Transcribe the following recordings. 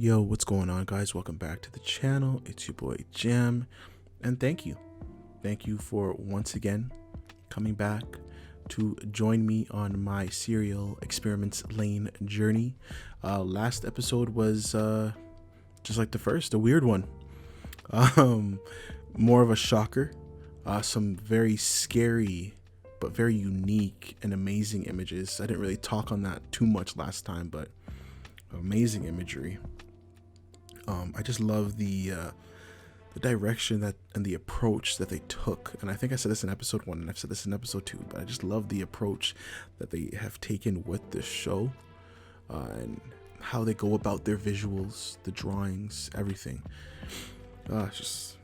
Yo, what's going on, guys? Welcome back to the channel. It's your boy Jam, and thank you for once again coming back to join me on my serial experiments Lain journey. Last episode was just like the first, a weird one. um More of a shocker. Some very scary but very unique and amazing images. I didn't really talk on that too much last time, but amazing imagery. I just love the direction that and the approach that they took, and I think I said this in episode 1 and I've said this in episode 2, but I just love the approach that they have taken with this show, and how they go about their visuals, the drawings, everything. It's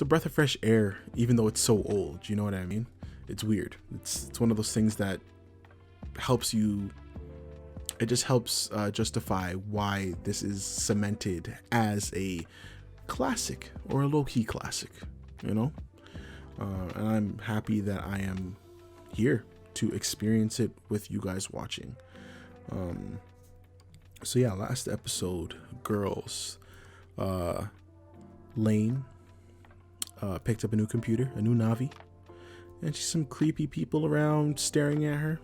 a breath of fresh air, even though it's so old. You know what I mean? It's weird. It's one of those things that helps you. It just helps justify why this is cemented as a classic, or a low-key classic, you know? And I'm happy that I am here to experience it with you guys watching. So yeah, last episode, girls, Lain picked up a new computer, a new Navi, and she's some creepy people around staring at her.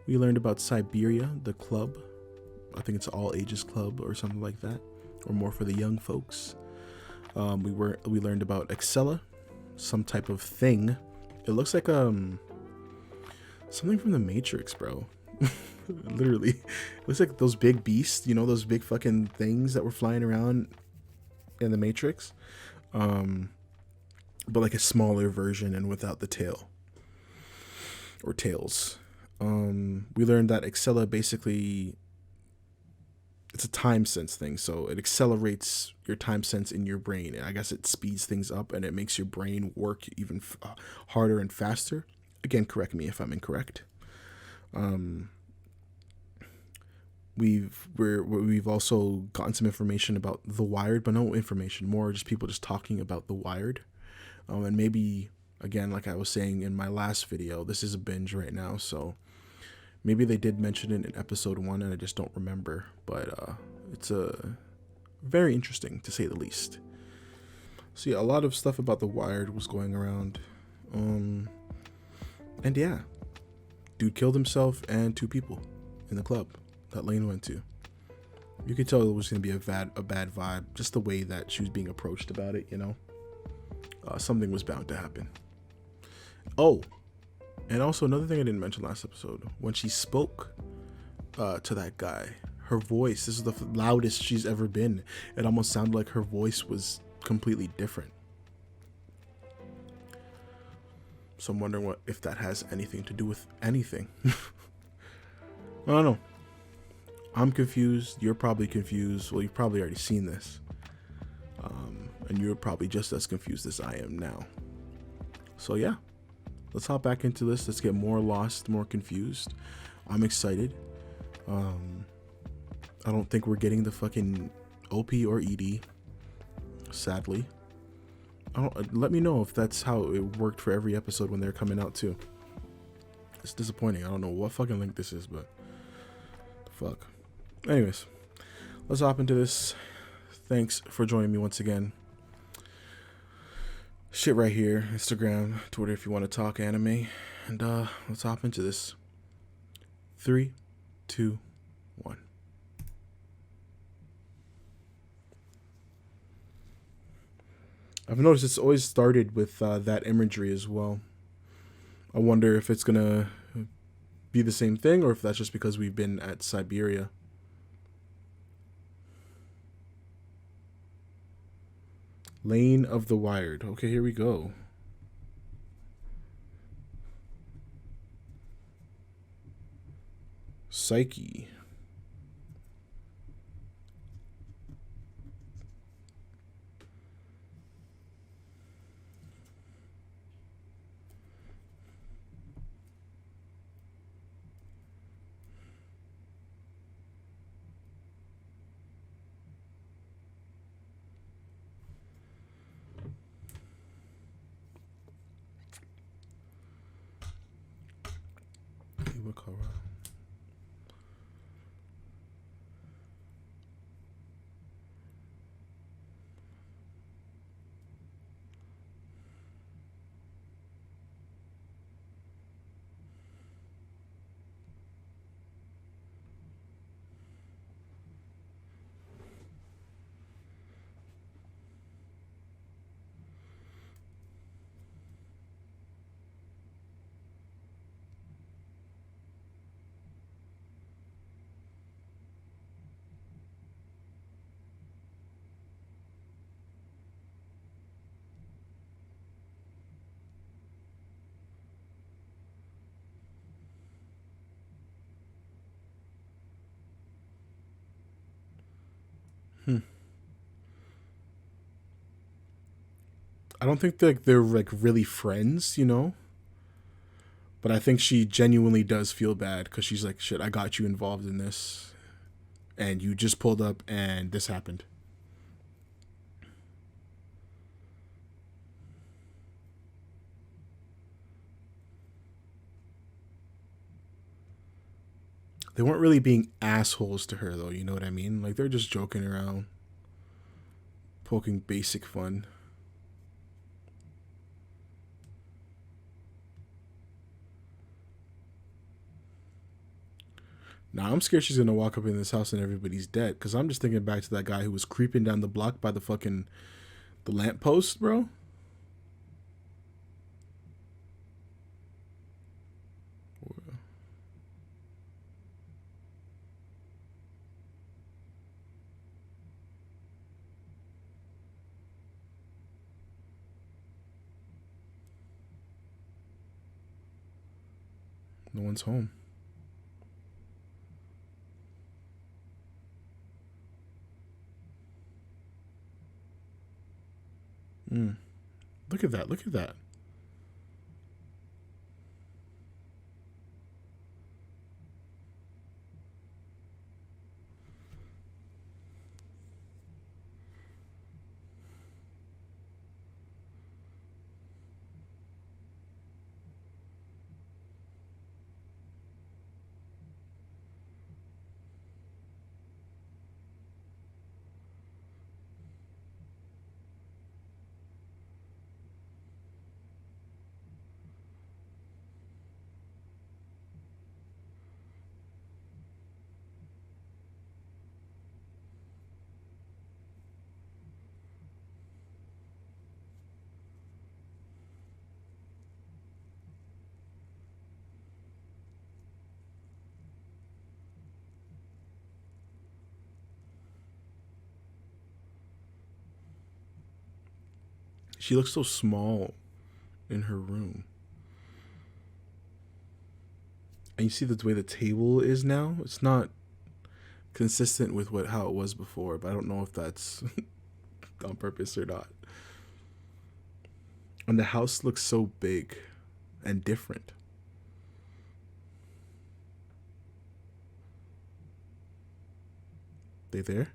We learned about Siberia, the club. I think it's all ages club or something like that, or more for the young folks. We learned about Excella, some type of thing. It looks like something from the Matrix, bro. Literally, it looks like those big beasts. You know, those big fucking things that were flying around in the Matrix, but like a smaller version and without the tail or tails. We learned that Excella basically, it's a time sense thing, so it accelerates your time sense in your brain, and I guess it speeds things up and it makes your brain work even harder and faster. Again, correct me if I'm incorrect. We've also gotten some information about The Wired, but no information, more just people just talking about The Wired. And maybe, again, like I was saying in my last video, this is a binge right now, so maybe they did mention it in episode 1 and I just don't remember, but it's very interesting, to say the least. So yeah, a lot of stuff about The Wired was going around. And yeah, dude killed himself and 2 people in the club that Lain went to. You could tell it was going to be a bad vibe, just the way that she was being approached about it, you know? Something was bound to happen. Oh, and also another thing I didn't mention last episode, when she spoke to that guy, her voice, this is the loudest she's ever been. It almost sounded like her voice was completely different. So I'm wondering if that has anything to do with anything. I don't know. I'm confused. You're probably confused. Well, you've probably already seen this. And you're probably just as confused as I am now. So yeah. Let's hop back into this. Let's get more lost, more confused. I'm excited. I don't think we're getting the fucking OP or ED, sadly. Let me know if that's how it worked for every episode when they're coming out too. It's disappointing. I don't know what fucking link this is, but fuck. Anyways, let's hop into this. Thanks for joining me once again. Shit right here, Instagram, Twitter if you want to talk anime, and let's hop into this. 3, 2, 1. I've noticed it's always started with that imagery as well. I wonder if it's gonna be the same thing, or if that's just because we've been at Siberia. Lain of the Wired. Okay, here we go. Psyche. Iwakara. Hmm. I don't think they're like really friends, you know. But I think she genuinely does feel bad because she's like, shit, I got you involved in this, and you just pulled up, and this happened. They weren't really being assholes to her though, you know what I mean? Like they're just joking around, poking basic fun. Now I'm scared she's gonna walk up in this house and everybody's dead. Cause I'm just thinking back to that guy who was creeping down the block by the lamppost, bro. No one's home. Mm. Look at that. Look at that. She looks so small in her room. And you see the way the table is now? It's not consistent with what how it was before, but I don't know if that's on purpose or not. And the house looks so big and different. They there?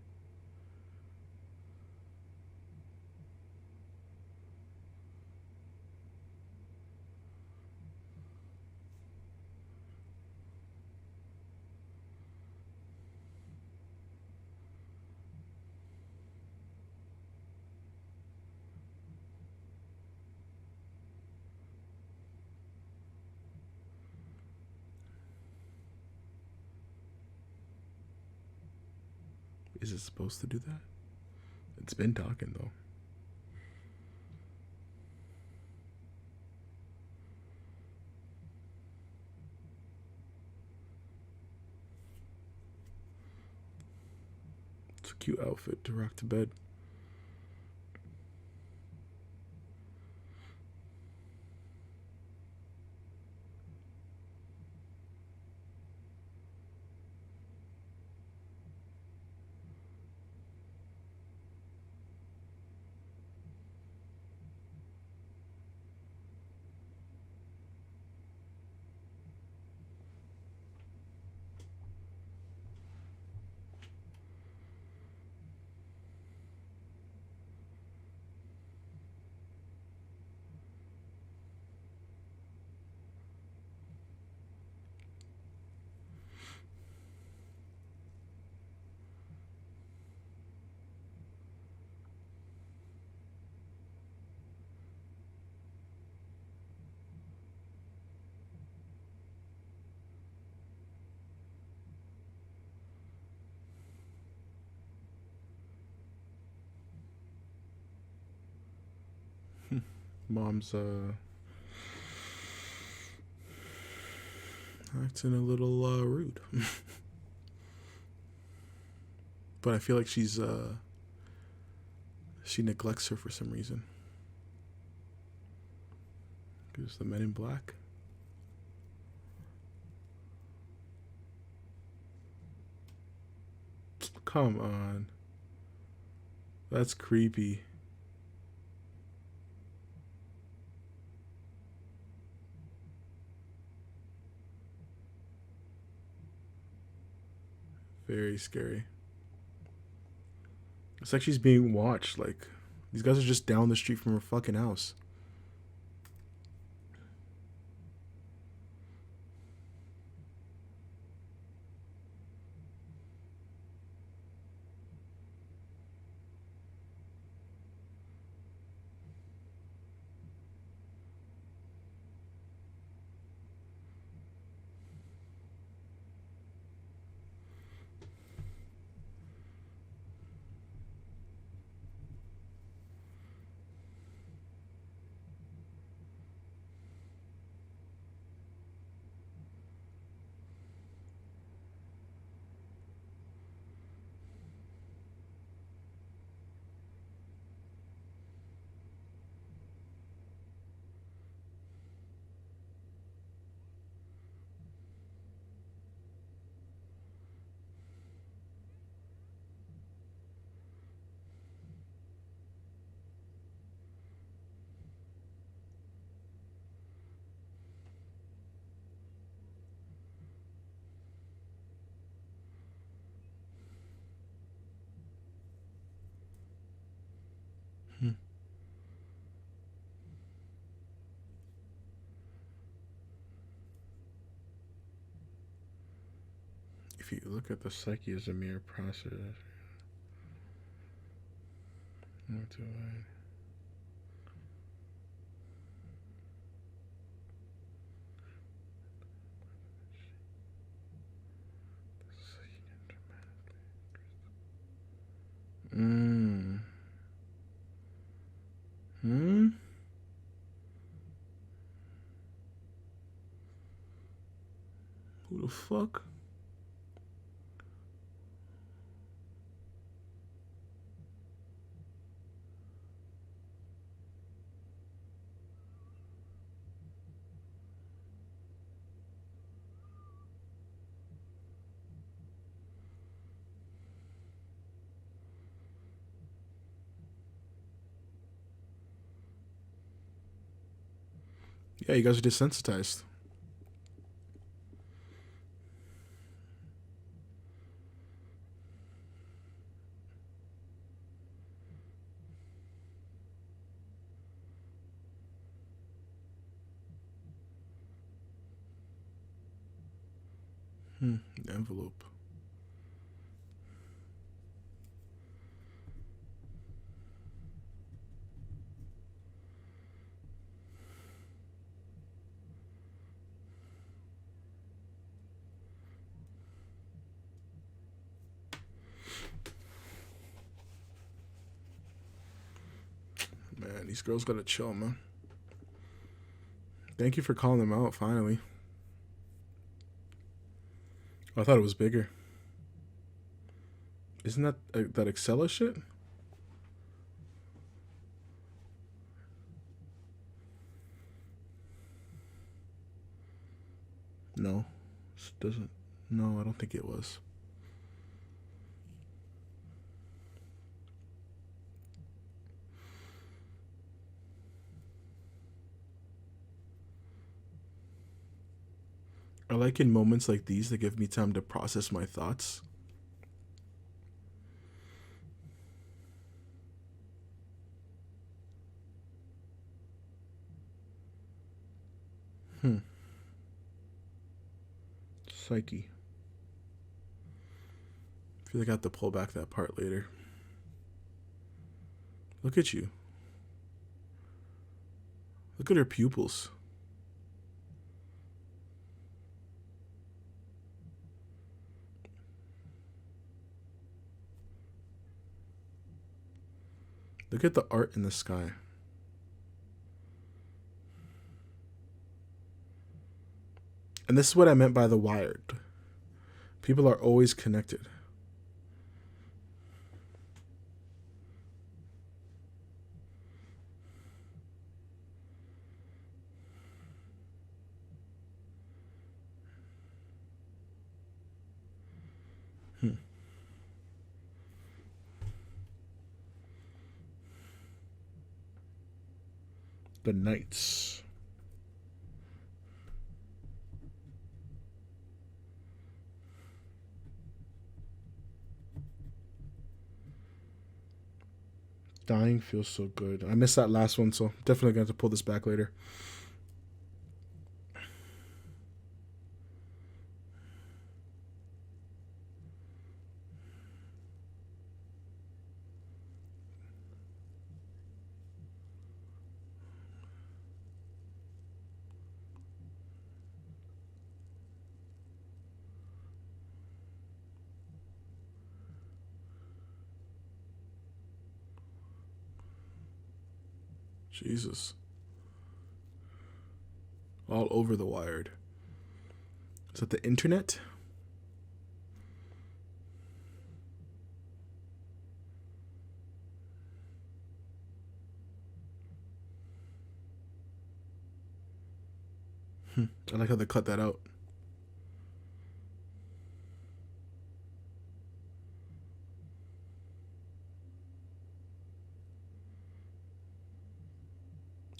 Is it supposed to do that? It's been talking though. It's a cute outfit to rock to bed. Mom's acting a little rude. But I feel like she neglects her for some reason. Because the men in black. Come on. That's creepy. Very scary. It's like she's being watched. Like, these guys are just down the street from her fucking house. Hmm. If you look at the psyche as a mere process, what do I? Mm. Hmm. Who the fuck? Yeah, you guys are desensitized. Hmm. The envelope. Man, these girls gotta chill, man. Thank you for calling them out, finally. I thought it was bigger. Isn't that that Excella shit? No. It doesn't. No, I don't think it was. I like in moments like these that give me time to process my thoughts. Hmm. Psyche. I feel like I have to pull back that part later. Look at you. Look at her pupils. Look at the art in the sky. And this is what I meant by the wired. People are always connected. Hmm. The Knights. Dying feels so good. I missed that last one, so definitely going to pull this back later. Jesus. All over the Wired. Is that the internet? I like how they cut that out.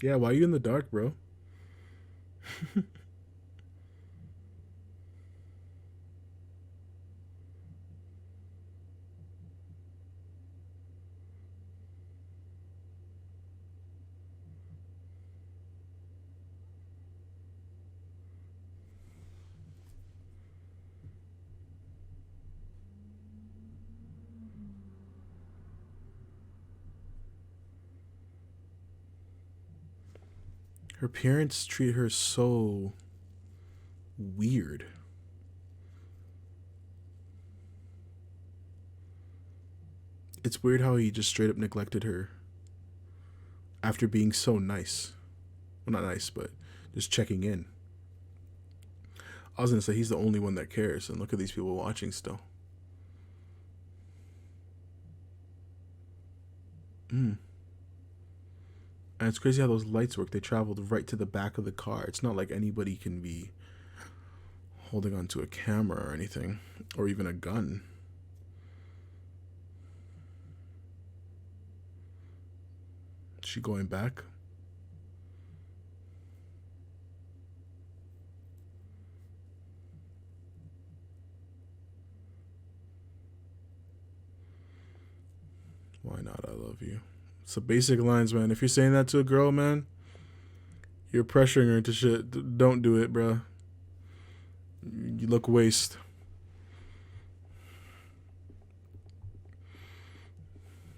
Yeah, why are you in the dark, bro? Her parents treat her so weird. It's weird how he just straight up neglected her after being so nice. Well, not nice, but just checking in. I was gonna say he's the only one that cares, and look at these people watching still. And it's crazy how those lights work. They traveled right to the back of the car. It's not like anybody can be holding onto a camera or anything, or even a gun. Is she going back? Why not? I love you. It's the basic lines, man. If you're saying that to a girl, man, you're pressuring her into shit. Don't do it, bro. You look waste.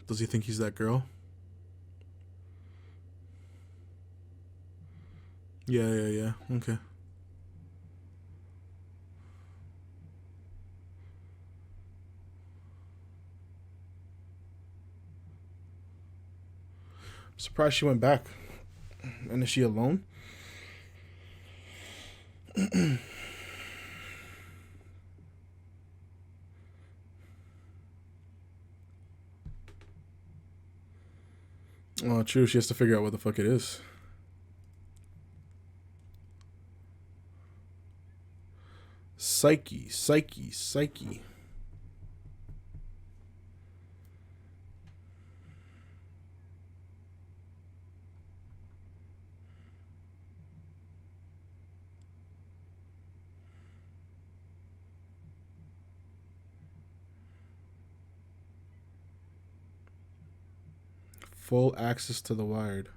Does he think he's that girl? Yeah. Okay. I'm surprised she went back. And is she alone? Oh, true. She has to figure out what the fuck it is. Psyche. Full access to the Wired.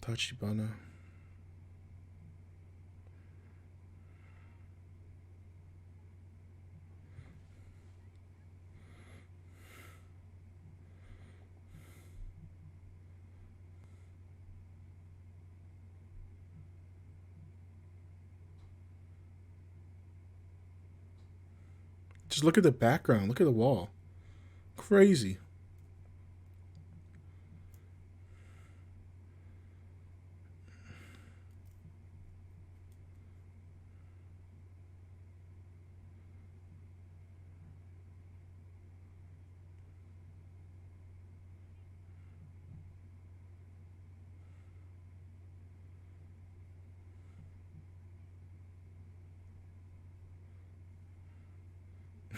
Tachibana. Just look at the background. Look at the wall. Crazy.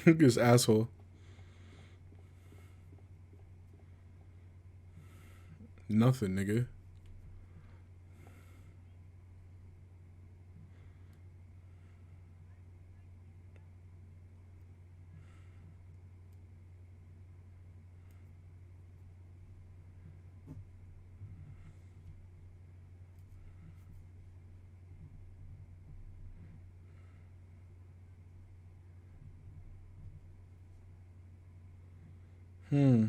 This asshole. Nothing, nigga. Hmm.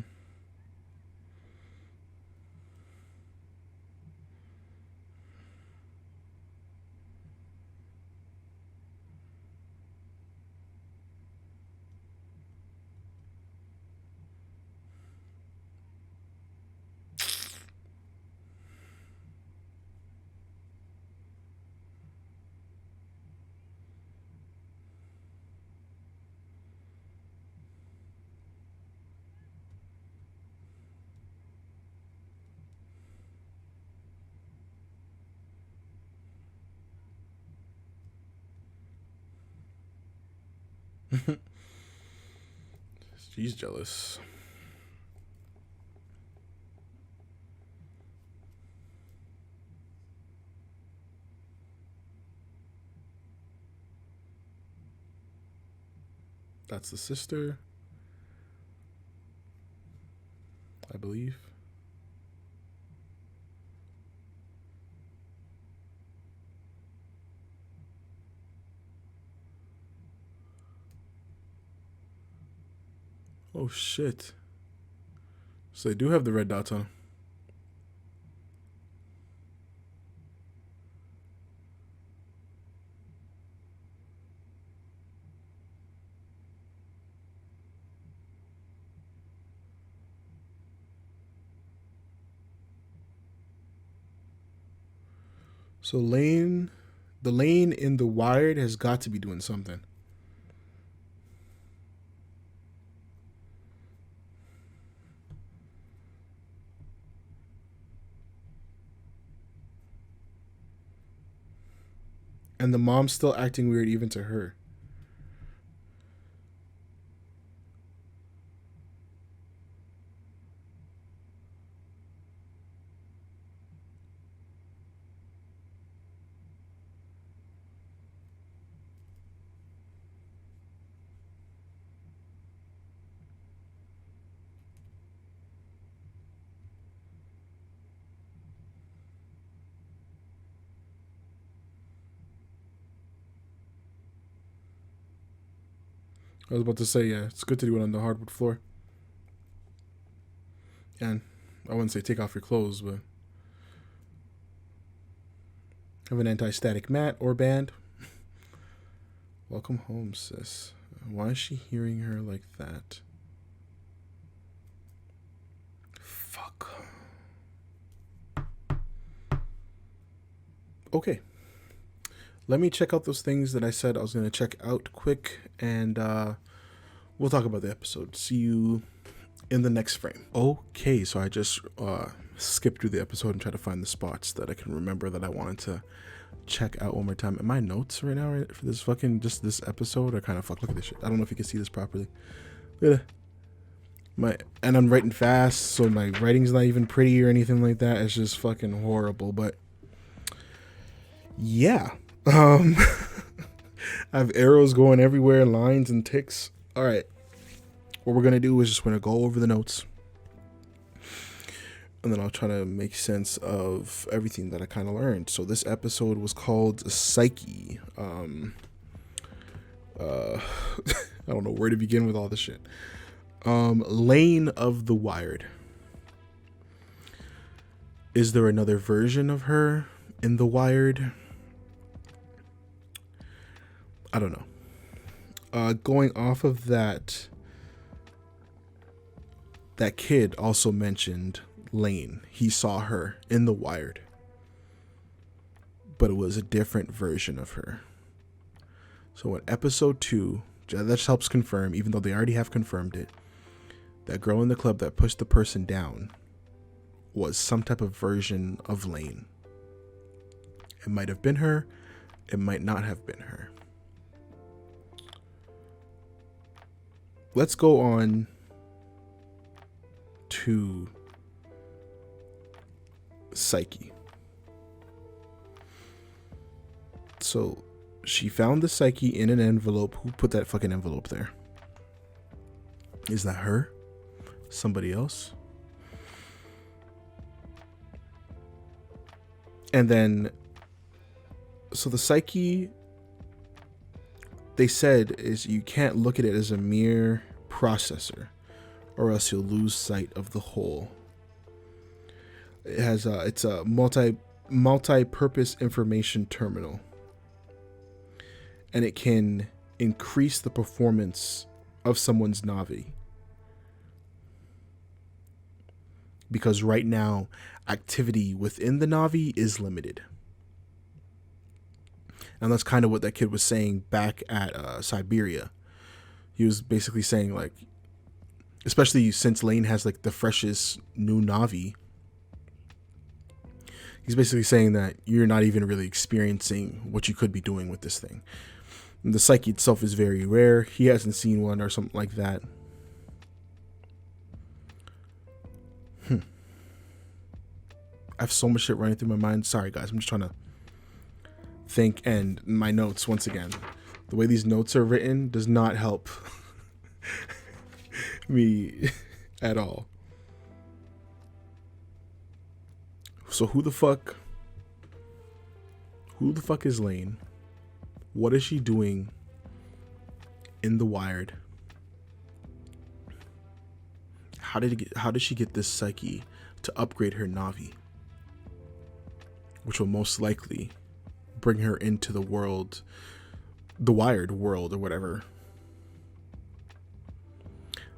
She's jealous. That's the sister, I believe. Oh shit. So they do have the red dots on them. So Lain, the Lain in the Wired has got to be doing something. And the mom's still acting weird even to her. I was about to say, yeah, it's good to do it on the hardwood floor. And I wouldn't say take off your clothes, but have an anti-static mat or band. Welcome home, sis. Why is she hearing her like that? Fuck. Okay. Let me check out those things that I said I was going to check out quick, and we'll talk about the episode. See you in the next frame. Okay, so I just skipped through the episode and tried to find the spots that I can remember that I wanted to check out one more time. And my notes right now for this fucking just this episode are kind of fucked. Look at this shit. I don't know if you can see this properly. Look at and I'm writing fast, so my writing's not even pretty or anything like that. It's just fucking horrible. But yeah, I have arrows going everywhere, lines and ticks. All right, what we're gonna do is just gonna go over the notes, and then I'll try to make sense of everything that I kind of learned. So this episode was called Psyche. I don't know where to begin with all this shit. Lain of the Wired. Is there another version of her in the Wired? I don't know. Going off of that kid also mentioned Lain. He saw her in the Wired, but it was a different version of her. So in episode 2, that just helps confirm, even though they already have confirmed it, that girl in the club that pushed the person down was some type of version of Lain. It might have been her, it might not have been her. let's go on to Psyche. So she found the Psyche in an envelope. Who put that fucking envelope there? Is that her? Somebody else? And then, so the Psyche, they said, is you can't look at it as a mere processor, or else you'll lose sight of the whole. It has it's a multi-purpose information terminal, and it can increase the performance of someone's Navi. Because right now, activity within the Navi is limited. And that's kind of what that kid was saying back at Siberia. He was basically saying, like, especially since Lain has like the freshest new Navi, he's basically saying that you're not even really experiencing what you could be doing with this thing. And the Psyche itself is very rare. He hasn't seen one or something like that. I have so much shit running through my mind. Sorry, guys. I'm just trying to think. And my notes, once again, the way these notes are written does not help me at all. So who the fuck is Lain? What is she doing in the Wired? How did she get this Psyche to upgrade her Navi, which will most likely bring her into the world, the Wired world or whatever.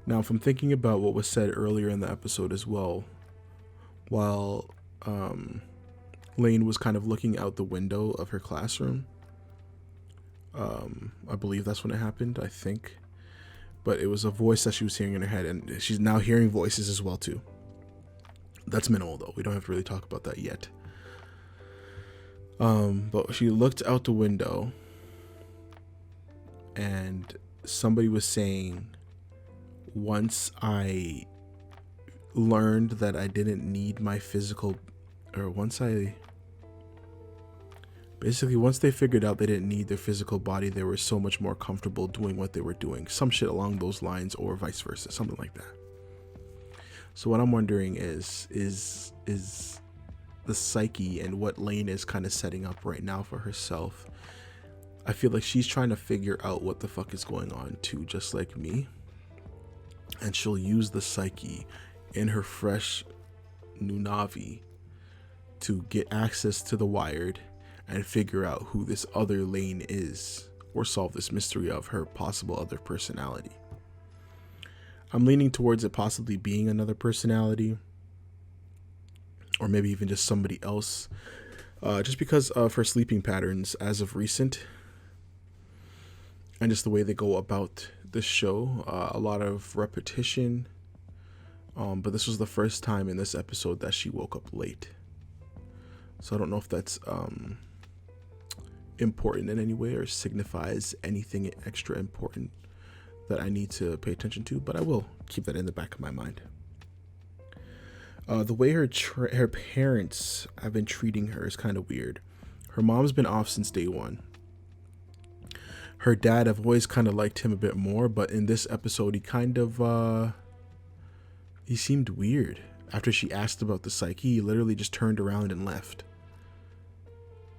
Now, if I'm thinking about what was said earlier in the episode as well, while Lain was kind of looking out the window of her classroom, I believe that's when it happened, I think. But it was a voice that she was hearing in her head, and she's now hearing voices as well too. That's minimal though. We don't have to really talk about that yet. But she looked out the window and somebody was saying, once I learned that I didn't need my physical, or once they figured out they didn't need their physical body, they were so much more comfortable doing what they were doing. Some shit along those lines, or vice versa, something like that. So what I'm wondering is the Psyche and what Lain is kind of setting up right now for herself. I feel like she's trying to figure out what the fuck is going on too, just like me. And she'll use the Psyche in her fresh new Navi to get access to the Wired and figure out who this other Lain is, or solve this mystery of her possible other personality. I'm leaning towards it possibly being another personality, or maybe even just somebody else, just because of her sleeping patterns as of recent, and just the way they go about this show. A lot of repetition, but this was the first time in this episode that she woke up late. So I don't know if that's important in any way or signifies anything extra important that I need to pay attention to, but I will keep that in the back of my mind. The way her parents have been treating her is kind of weird. Her mom's been off since day one. Her dad, I've always kind of liked him a bit more, but in this episode, he seemed weird. After she asked about the Psyche, he literally just turned around and left.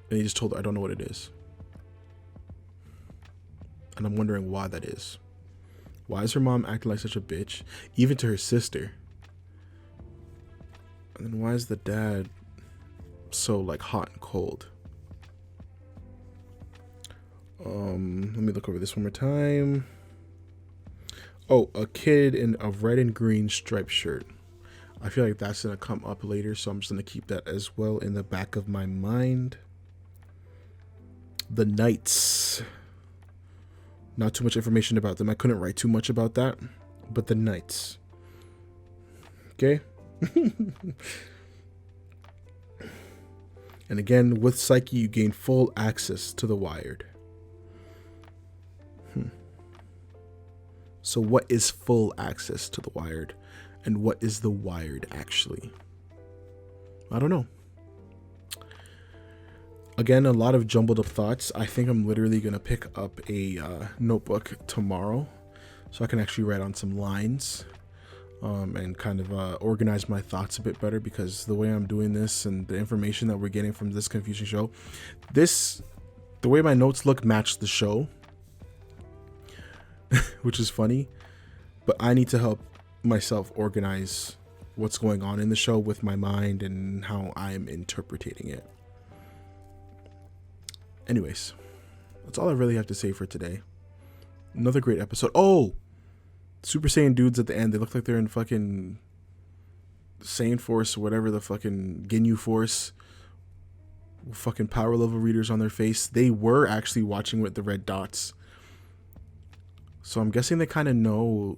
And he just told her, I don't know what it is. And I'm wondering why that is. Why is her mom acting like such a bitch, even to her sister? And then why is the dad so like hot and cold? Let me look over this one more time. Oh, a kid in a red and green striped shirt. I feel like that's gonna come up later, so I'm just gonna keep that as well in the back of my mind. The Knights. Not too much information about them. I couldn't write too much about that, but the Knights. Okay. And again, with Psyche, you gain full access to the Wired. So what is full access to the wired, and what is the wired actually? I don't know. Again, a lot of jumbled up thoughts. I think I'm literally going to pick up a notebook tomorrow so I can actually write on some lines and kind of organize my thoughts a bit better, because the way I'm doing this and the information that we're getting from this confusing show, the way my notes look match the show, which is funny, but I need to help myself organize what's going on in the show with my mind and how I'm interpreting it. Anyways, that's all I really have to say for today. Another great episode. Oh, Super Saiyan dudes at the end, they look like they're in fucking Saiyan Force, whatever the fucking Ginyu Force, fucking power level readers on their face. They were actually watching with the red dots. So I'm guessing they kind of know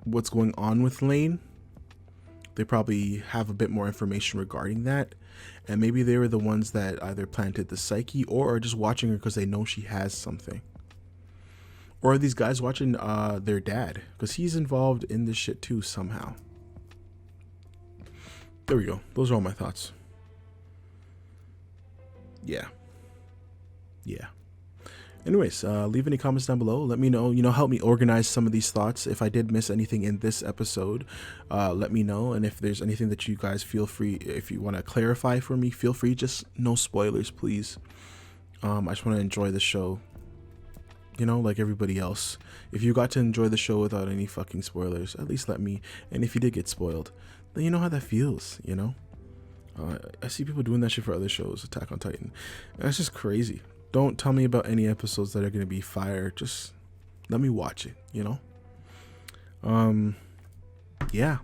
what's going on with Lain. They probably have a bit more information regarding that. And maybe they were the ones that either planted the psyche or are just watching her because they know she has something. Or are these guys watching their dad? Because he's involved in this shit too somehow. There we go. Those are all my thoughts. Yeah. Anyways, leave any comments down below. Let me know. Help me organize some of these thoughts. If I did miss anything in this episode, let me know. And if there's anything that you guys feel free, if you want to clarify for me, feel free. Just no spoilers, please. I just want to enjoy the show. Like everybody else. If you got to enjoy the show without any fucking spoilers, at least let me. And if you did get spoiled, then you know how that feels, I see people doing that shit for other shows, Attack on Titan. That's just crazy. Don't tell me about any episodes that are going to be fire. Just let me watch it, Yeah.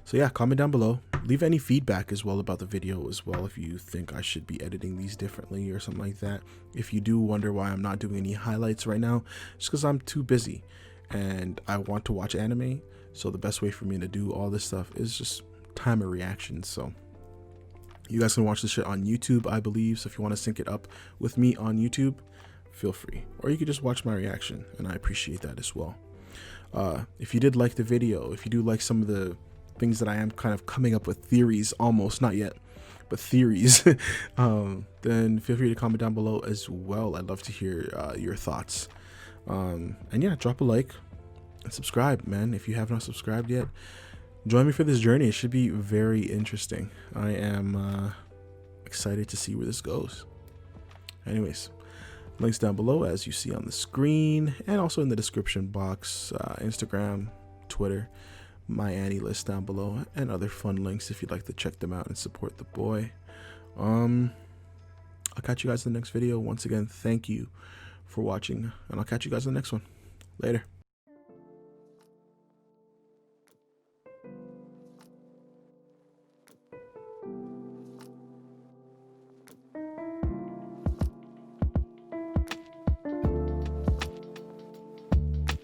So yeah, comment down below. Leave any feedback as well about the video as well, if you think I should be editing these differently or something like that. If you do wonder why I'm not doing any highlights right now, it's because I'm too busy and I want to watch anime. So the best way for me to do all this stuff is just time of reaction. So you guys can watch this shit on YouTube, I believe. So if you want to sync it up with me on YouTube, feel free. Or you could just watch my reaction, and I appreciate that as well. If you did like the video, if you do like some of the things that I am kind of coming up with theories, almost, not yet, but theories, then feel free to comment down below as well. I'd love to hear your thoughts. And yeah, drop a like and subscribe, man. If you have not subscribed yet, join me for this journey. It should be very interesting. I am excited to see where this goes. Anyways, links down below as you see on the screen, and also in the description box, Instagram, Twitter, my Annie list down below, and other fun links if you'd like to check them out and support the boy. I'll catch you guys in the next video. Once again, thank you for watching, and I'll catch you guys in the next one. Later.